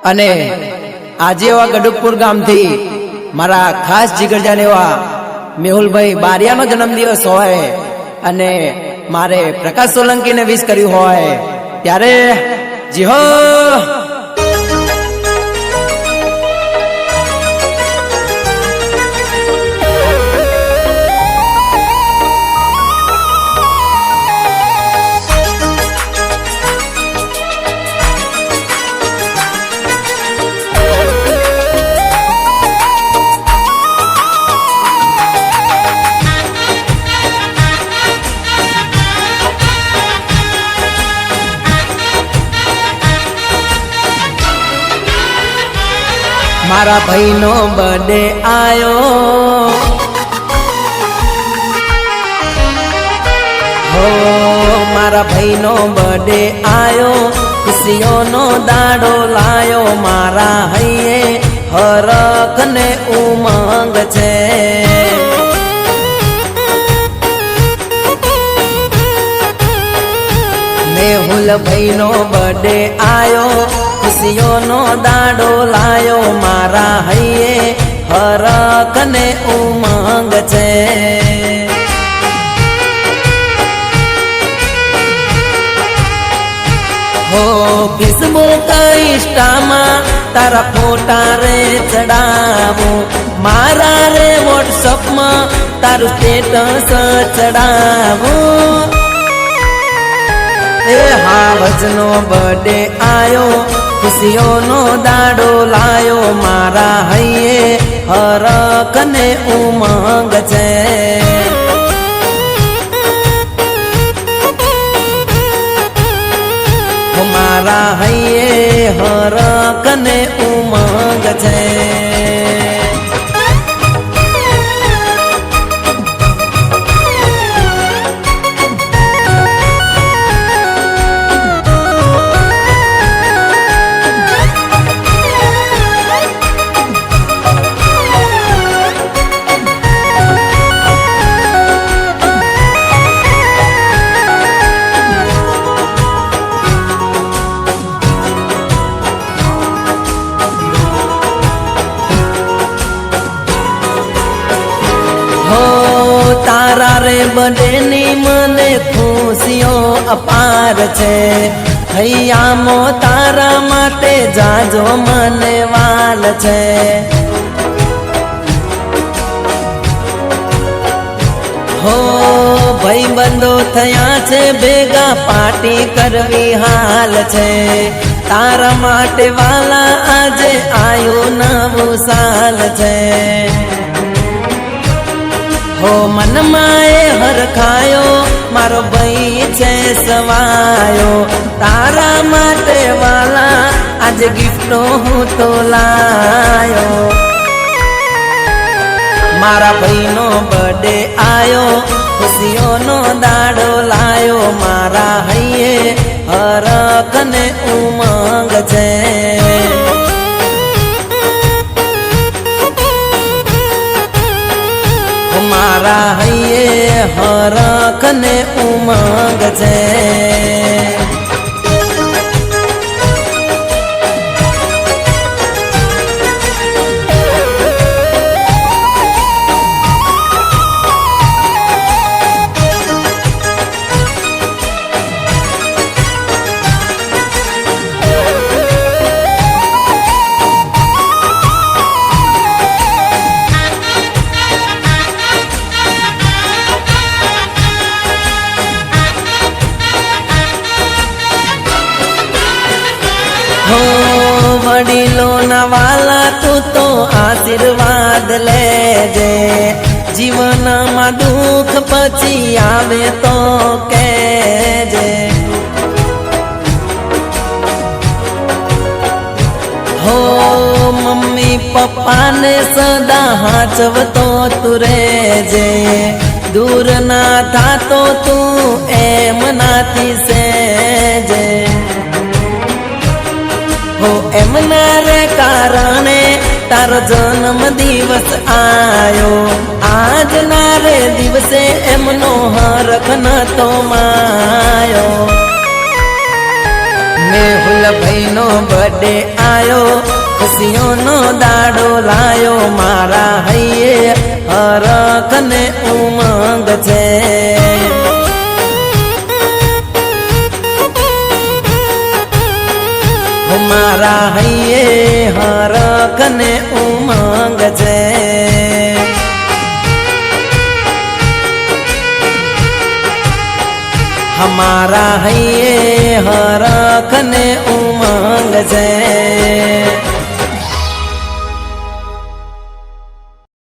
અને આજે એવા ગડુકપુર ગામથી મારા ખાસ જીગરજાન એવા મેહુલભાઈ બારિયાનો જન્મદિવસ હોય અને મારે પ્રકાશ સોલંકીને વિશ કર્યું હોય ત્યારે જી હો मारा भाई नो बर्थडे आयो हो मारा भाई नो बर्थडे आयो खुशियों नो दाड़ो लायो मारा हइये हरख ने उमंग छे मेहुल भाई नो बर्थडे आयो खुशियों नो दाड़ो लायो मारा हइये हरख ने उमंग छे हो फेसबुक इंस्टा में तारा फोटा रे चढ़ावो मारा रे व्हाट्सएप में तारू स्टेटस चढ़ावो ए हावजनो बर्थडे आयो खुशियों नो दाड़ो लायो मारा हइये हरख ने उमंग छे मारा हइये हरख ने उमंग छे तारा रे बर्थडे नी मने खुशियों अपार छे हैया मो तारा माटे जाजो मने वाल छे हो भाई बंदो थया छे भेगा पार्टी करवी हाल छे तारा माटे वाला आजे आयो नवो साल छे हो मन माए हर खायो मारो भाई छे सवायो तारा माटे वाला आज गिफ्टो हूँ तो लायो मारा भाई नो बर्थडे आयो खुशियों नो दाड़ो लायो मारा हइये हरख ने उमंग छे मारा हइये हरख ने उमंग छे हो वडीलो ना वाला तू तो आशीर्वाद लेजे जीवन में दुख पची आवे तो कहजे हो मम्मी पप्पा ने सदा हाचवतो तू रेजे दूर ना था तो तू एम नाथी सेजे हो एमना रे कारणे तारो जन्म दिवस आयो आज ना रे दिवसे एमनो हरख न तो मायो મેહુલ ભાઈ નો બર્થડે આયો, ખુશીઓ નો દાડો લાયો, મારા હૈયે હરખ ને ઉમંગ છે. મારા હૈયે હરખ ને ઉમંગ છે. हमारा हૈયે હરખ ને ઉમંગ છે.